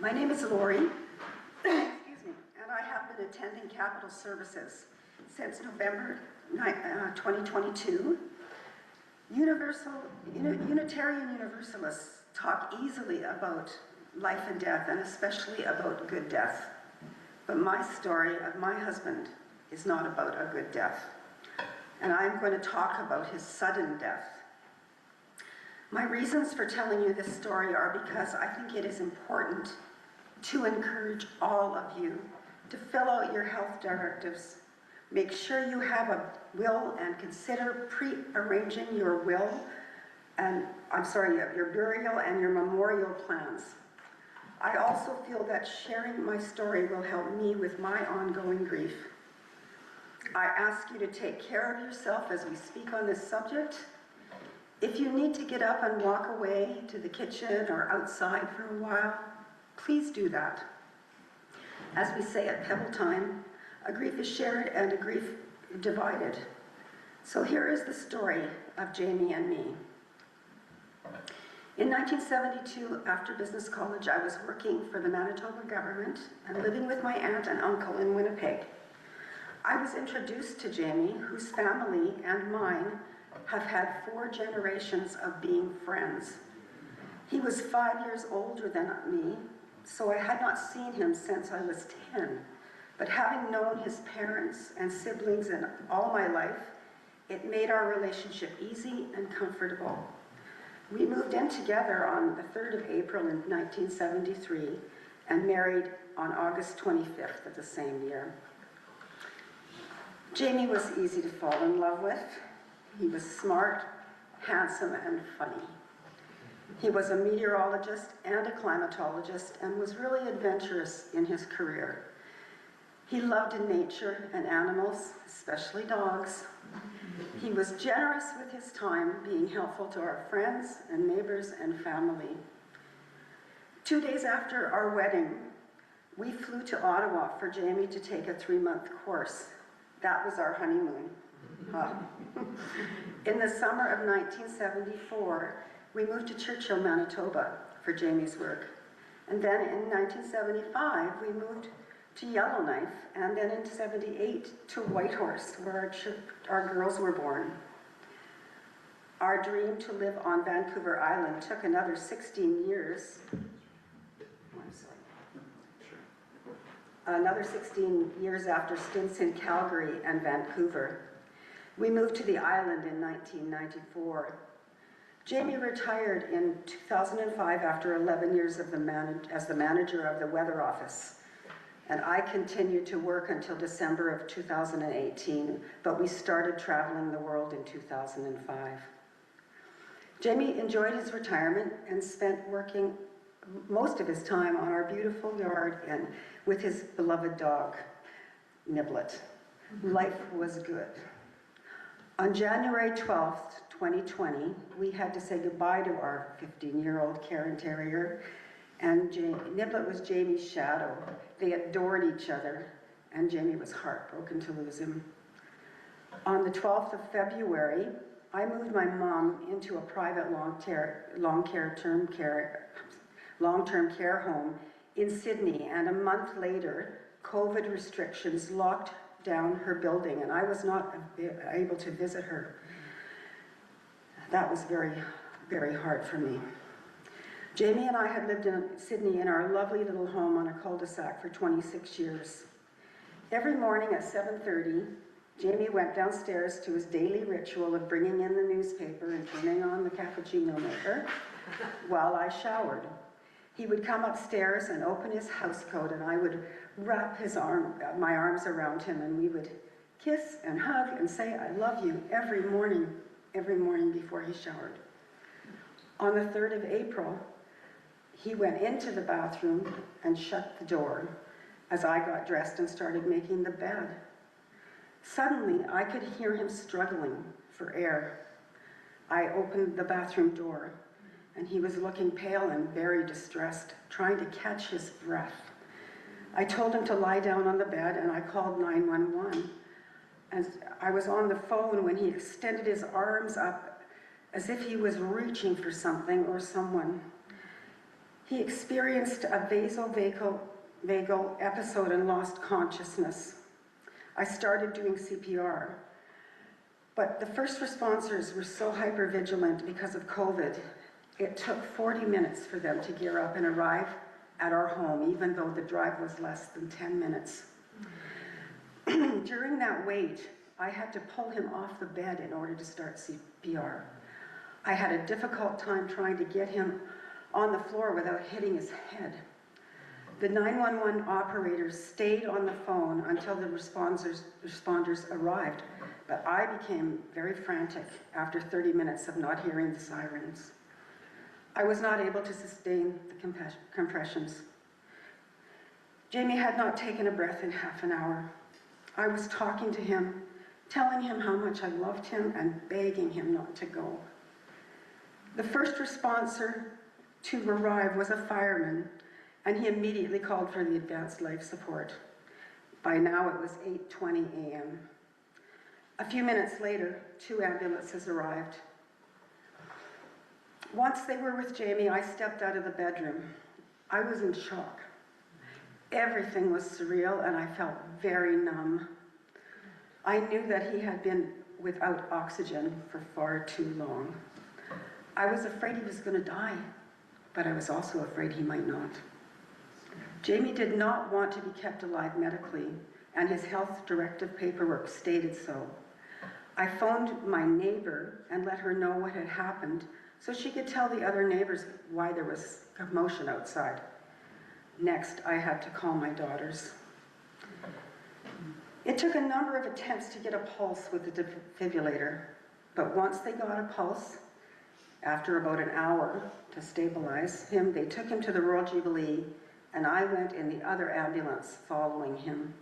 My name is Laurie, excuse me, and I have been attending Capital Services since November 2022. Unitarian Universalists talk easily about life and death, and especially about good death. But my story of my husband is not about a good death. And I'm going to talk about his sudden death. My reasons for telling you this story are because I think it is important to encourage all of you to fill out your health directives. Make sure you have a will and consider pre-arranging your will and, your burial and your memorial plans. I also feel that sharing my story will help me with my ongoing grief. I ask you to take care of yourself as we speak on this subject. If you need to get up and walk away to the kitchen or outside for a while, please do that. As we say at Pebble Time, a grief is shared and a grief divided. So here is the story of Jamie and me. In 1972, after business college, I was working for the Manitoba government and living with my aunt and uncle in Winnipeg. I was introduced to Jamie, whose family and mine have had 4 generations of being friends. He was 5 years older than me, so I had not seen him since I was 10. But having known his parents and siblings in all my life, it made our relationship easy and comfortable. We moved in together on the 3rd of April in 1973 and married on August 25th of the same year. Jamie was easy to fall in love with. He was smart, handsome, and funny. He was a meteorologist and a climatologist and was really adventurous in his career. He loved nature and animals, especially dogs. He was generous with his time, being helpful to our friends and neighbors and family. 2 days after our wedding, we flew to Ottawa for Jamie to take a 3-month course. That was our honeymoon. In the summer of 1974, we moved to Churchill, Manitoba for Jamie's work. And then in 1975, we moved to Yellowknife, and then in 78 to Whitehorse, where our girls were born. Our dream to live on Vancouver Island took another 16 years. Another 16 years after stints in Calgary and Vancouver. We moved to the island in 1994. Jamie retired in 2005 after 11 years as the manager of the weather office. And I continued to work until December of 2018, but we started traveling the world in 2005. Jamie enjoyed his retirement and spent working most of his time on our beautiful yard and with his beloved dog, Niblet. Life was good. On January 12th, 2020, we had to say goodbye to our 15-year-old Cairn Terrier, and Niblet was Jamie's shadow. They adored each other, and Jamie was heartbroken to lose him. On the 12th of February, I moved my mom into a private long-term care home in Sydney, and a month later, COVID restrictions locked down her building, and I was not able to visit her. That was very, very hard for me. Jamie and I had lived in Sydney in our lovely little home on a cul-de-sac for 26 years. Every morning at 7:30, Jamie went downstairs to his daily ritual of bringing in the newspaper and turning on the cappuccino maker while I showered. He would come upstairs and open his housecoat, and I would wrap my arms around him, and we would kiss and hug and say, "I love you," every morning before he showered. On the 3rd of April, he went into the bathroom and shut the door as I got dressed and started making the bed. Suddenly, I could hear him struggling for air. I opened the bathroom door, and he was looking pale and very distressed, trying to catch his breath. I told him to lie down on the bed, and I called 911. And I was on the phone when he extended his arms up as if he was reaching for something or someone. He experienced a vasovagal episode and lost consciousness. I started doing CPR, but the first responders were so hypervigilant because of COVID, it took 40 minutes for them to gear up and arrive at our home, even though the drive was less than 10 minutes. During that wait, I had to pull him off the bed in order to start CPR. I had a difficult time trying to get him on the floor without hitting his head. The 911 operators stayed on the phone until the responders arrived, but I became very frantic after 30 minutes of not hearing the sirens. I was not able to sustain the compressions. Jamie had not taken a breath in half an hour. I was talking to him, telling him how much I loved him and begging him not to go. The first responder to arrive was a fireman, and he immediately called for the advanced life support. By now it was 8:20 a.m. A few minutes later, 2 ambulances arrived. Once they were with Jamie, I stepped out of the bedroom. I was in shock. Everything was surreal, and I felt very numb. I knew that he had been without oxygen for far too long. I was afraid he was going to die, but I was also afraid he might not. Jamie did not want to be kept alive medically, and his health directive paperwork stated so. I phoned my neighbor and let her know what had happened so she could tell the other neighbors why there was commotion outside. Next, I had to call my daughters. It took a number of attempts to get a pulse with the defibrillator, but once they got a pulse, after about an hour to stabilize him, they took him to the Royal Jubilee, and I went in the other ambulance following him.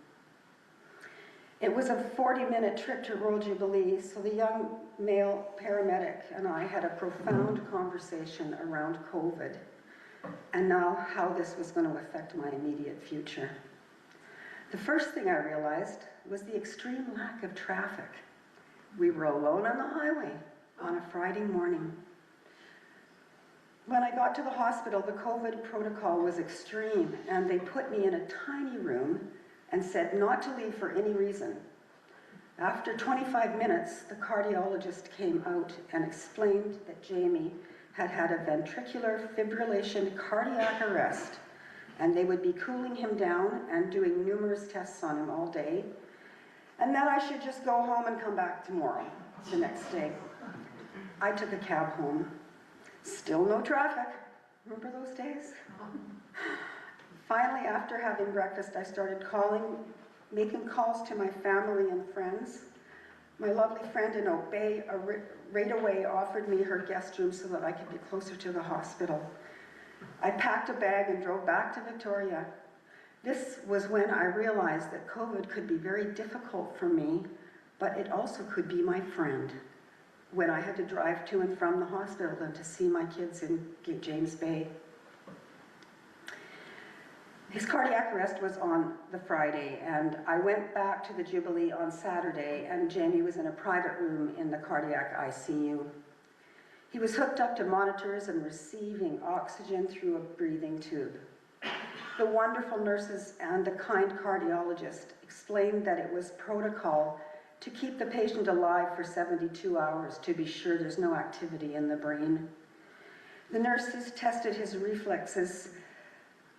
It was a 40-minute trip to Royal Jubilee, so the young male paramedic and I had a profound conversation around COVID and now how this was going to affect my immediate future. The first thing I realized was the extreme lack of traffic. We were alone on the highway on a Friday morning. When I got to the hospital, the COVID protocol was extreme, and they put me in a tiny room and said not to leave for any reason. After 25 minutes, the cardiologist came out and explained that Jamie had had a ventricular fibrillation cardiac arrest, and they would be cooling him down and doing numerous tests on him all day, and that I should just go home and come back tomorrow, the next day. I took a cab home. Still no traffic. Remember those days? Finally, after having breakfast, I started making calls to my family and friends. My lovely friend in Oak Bay right away offered me her guest room so that I could be closer to the hospital. I packed a bag and drove back to Victoria. This was when I realized that COVID could be very difficult for me, but it also could be my friend, when I had to drive to and from the hospital and to see my kids in James Bay. His cardiac arrest was on the Friday, and I went back to the Jubilee on Saturday, and Jamie was in a private room in the cardiac ICU. He was hooked up to monitors and receiving oxygen through a breathing tube. The wonderful nurses and the kind cardiologist explained that it was protocol to keep the patient alive for 72 hours to be sure there's no activity in the brain. The nurses tested his reflexes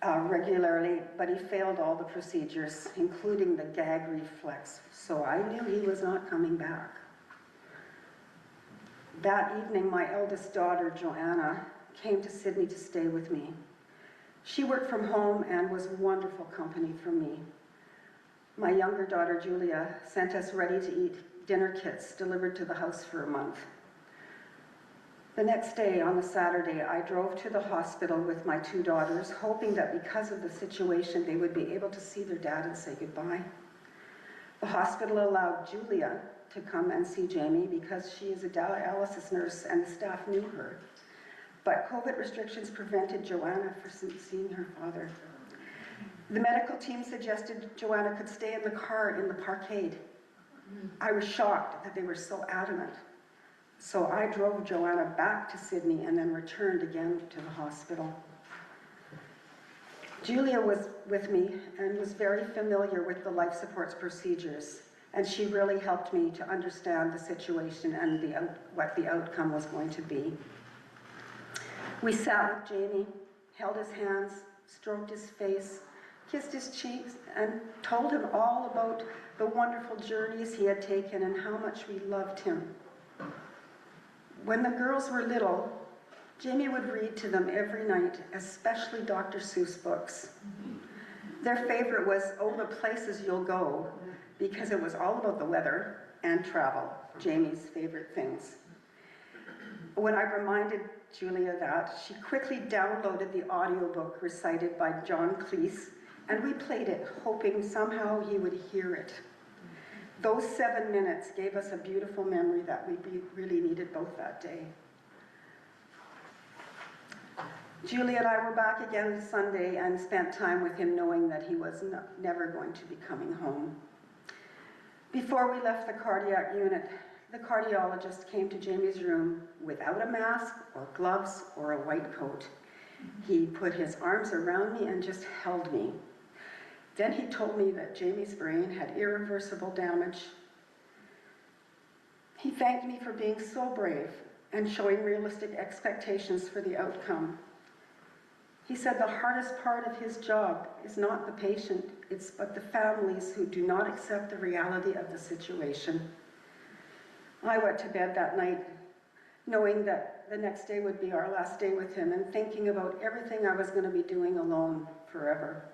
regularly, but he failed all the procedures, including the gag reflex, so I knew he was not coming back. That evening, my eldest daughter, Joanna, came to Sydney to stay with me. She worked from home and was wonderful company for me. My younger daughter, Julia, sent us ready-to-eat dinner kits delivered to the house for a month. The next day, on the Saturday, I drove to the hospital with my 2 daughters, hoping that because of the situation, they would be able to see their dad and say goodbye. The hospital allowed Julia to come and see Jamie because she is a dialysis nurse and the staff knew her. But COVID restrictions prevented Joanna from seeing her father. The medical team suggested Joanna could stay in the car in the parkade. I was shocked that they were so adamant. So I drove Joanna back to Sydney and then returned again to the hospital. Julia was with me and was very familiar with the life supports procedures, and she really helped me to understand the situation and what the outcome was going to be. We sat with Jamie, held his hands, stroked his face, kissed his cheeks, and told him all about the wonderful journeys he had taken and how much we loved him. When the girls were little, Jamie would read to them every night, especially Dr. Seuss books. Their favorite was Oh, the Places You'll Go, because it was all about the weather and travel, Jamie's favorite things. When I reminded Julia that, she quickly downloaded the audiobook recited by John Cleese, and we played it, hoping somehow he would hear it. Those 7 minutes gave us a beautiful memory that we really needed both that day. Julie and I were back again Sunday and spent time with him knowing that he was never going to be coming home. Before we left the cardiac unit, the cardiologist came to Jamie's room without a mask or gloves or a white coat. He put his arms around me and just held me. Then he told me that Jamie's brain had irreversible damage. He thanked me for being so brave and showing realistic expectations for the outcome. He said the hardest part of his job is not the patient, but the families who do not accept the reality of the situation. I went to bed that night knowing that the next day would be our last day with him and thinking about everything I was going to be doing alone forever.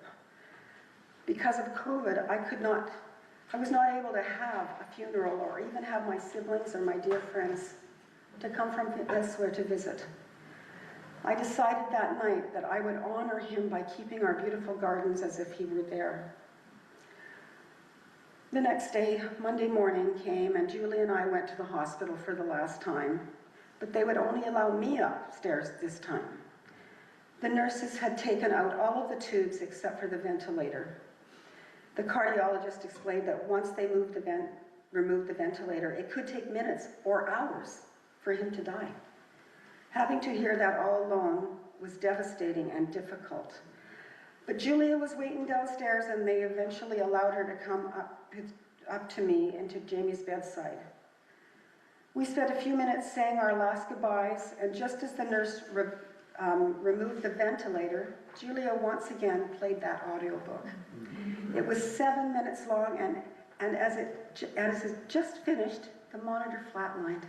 Because of COVID, I was not able to have a funeral or even have my siblings or my dear friends to come from elsewhere to visit. I decided that night that I would honor him by keeping our beautiful gardens as if he were there. The next day, Monday morning came, and Julie and I went to the hospital for the last time, but they would only allow me upstairs this time. The nurses had taken out all of the tubes except for the ventilator. The cardiologist explained that once they removed the ventilator, it could take minutes or hours for him to die. Having to hear that all alone was devastating and difficult. But Julia was waiting downstairs, and they eventually allowed her to come up to me into Jamie's bedside. We spent a few minutes saying our last goodbyes, and just as the nurse removed the ventilator, Julia once again played that audiobook. It was 7 minutes long, and as it just finished, the monitor flatlined.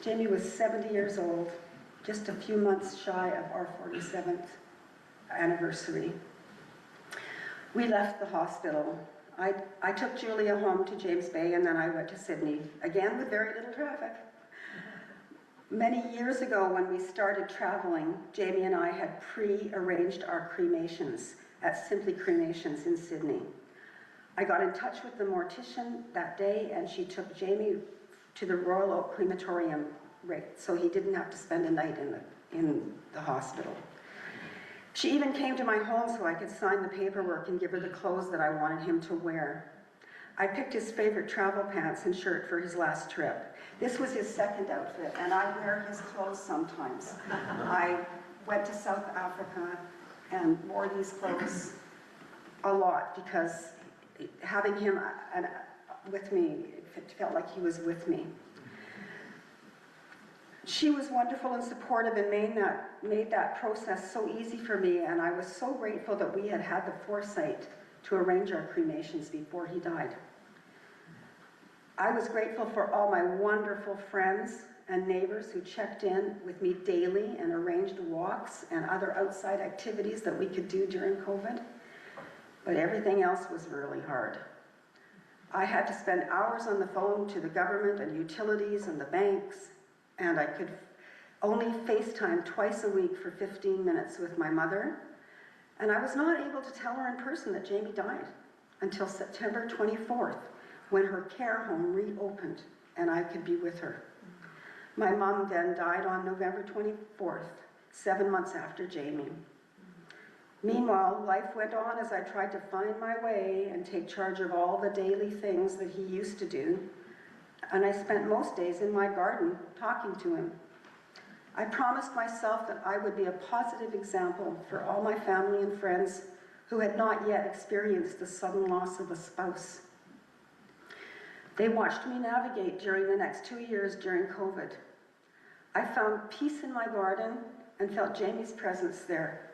Jamie was 70 years old, just a few months shy of our 47th anniversary. We left the hospital. I took Julia home to James Bay, and then I went to Sydney, again with very little traffic. Many years ago, when we started traveling, Jamie and I had pre-arranged our cremations at Simply Cremations in Sydney. I got in touch with the mortician that day, and she took Jamie to the Royal Oak Crematorium, so he didn't have to spend a night in the hospital. She even came to my home so I could sign the paperwork and give her the clothes that I wanted him to wear. I picked his favorite travel pants and shirt for his last trip. This was his second outfit, and I wear his clothes sometimes. I went to South Africa and wore these clothes a lot because having him with me, it felt like he was with me. She was wonderful and supportive and made that process so easy for me, and I was so grateful that we had the foresight to arrange our cremations before he died. I was grateful for all my wonderful friends and neighbors who checked in with me daily and arranged walks and other outside activities that we could do during COVID, but everything else was really hard. I had to spend hours on the phone to the government and utilities and the banks, and I could only FaceTime twice a week for 15 minutes with my mother, and I was not able to tell her in person that Jamie died until September 24th, when her care home reopened and I could be with her. My mom then died on November 24th, 7 months after Jamie. Meanwhile, life went on as I tried to find my way and take charge of all the daily things that he used to do, and I spent most days in my garden talking to him. I promised myself that I would be a positive example for all my family and friends who had not yet experienced the sudden loss of a spouse. They watched me navigate during the next 2 years during COVID. I found peace in my garden and felt Jamie's presence there.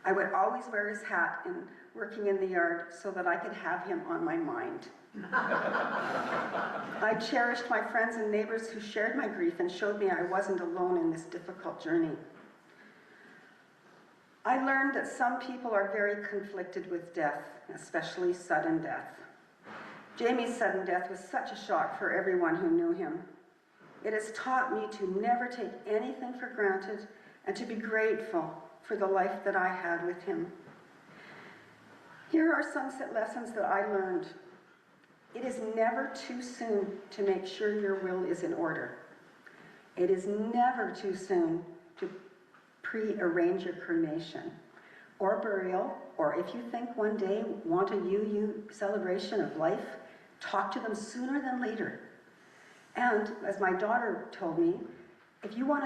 I would always wear his hat in working in the yard so that I could have him on my mind. I cherished my friends and neighbors who shared my grief and showed me I wasn't alone in this difficult journey. I learned that some people are very conflicted with death, especially sudden death. Jamie's sudden death was such a shock for everyone who knew him. It has taught me to never take anything for granted and to be grateful for the life that I had with him. Here are some lessons that I learned. It is never too soon to make sure your will is in order. It is never too soon to pre-arrange your cremation or burial, or if you think one day want a you celebration of life, talk to them sooner than later. And as my daughter told me, if you want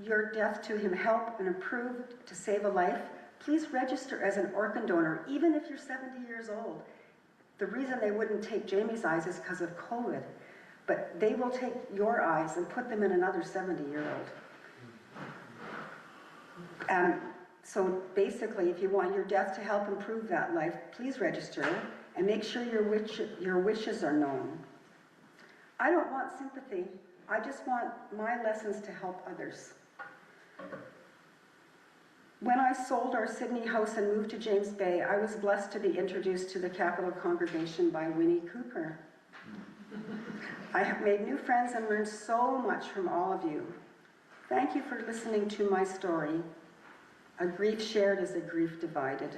your death to him help and improve to save a life, please register as an organ donor, even if you're 70 years old. The reason they wouldn't take Jamie's eyes is because of COVID, but they will take your eyes and put them in another 70-year-old. And so basically, if you want your death to help improve that life, please register and make sure your wishes are known. I don't want sympathy. I just want my lessons to help others. When I sold our Sydney house and moved to James Bay, I was blessed to be introduced to the Capital Congregation by Winnie Cooper. I have made new friends and learned so much from all of you. Thank you for listening to my story. A grief shared is a grief divided.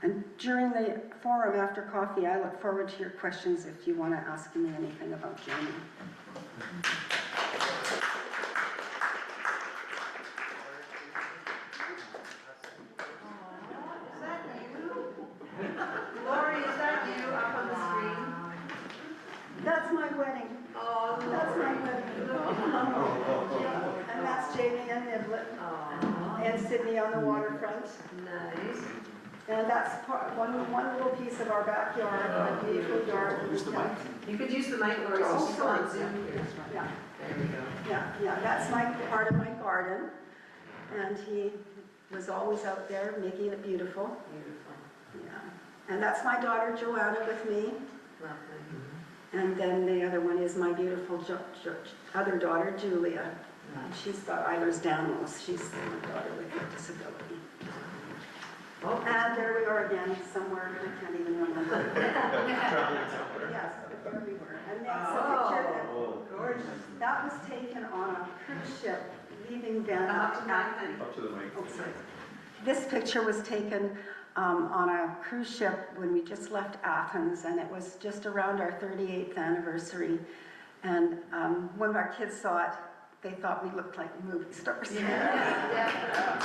And during the forum after coffee, I look forward to your questions if you want to ask me anything about Jamie. Is that you? Laurie, is that you up on the screen? That's my wedding. Oh, That's my wedding. And that's Jamie and Niblett. And Sydney on the waterfront. Nice. And that's one little piece of our backyard, a beautiful garden. You could use the mic, Laurie, so she's on Zoom here. Yeah, There we go. yeah, that's part of my garden. And he was always out there making it beautiful. Beautiful. Yeah. And that's my daughter Joanna with me. Lovely. And then the other one is my beautiful other daughter, Julia. Nice. She's got Ehlers-Danlos. She's my daughter with a disability. Oh, And there we are again, somewhere, I can't even remember. Yes, but there we were. And that's a picture gorgeous. that was taken on a cruise ship leaving Van Up to my Athens. thing. Up to the mic. Oh, sorry. This picture was taken on a cruise ship when we just left Athens, and it was just around our 38th anniversary. And when our kids saw it, they thought we looked like movie stars. Yeah.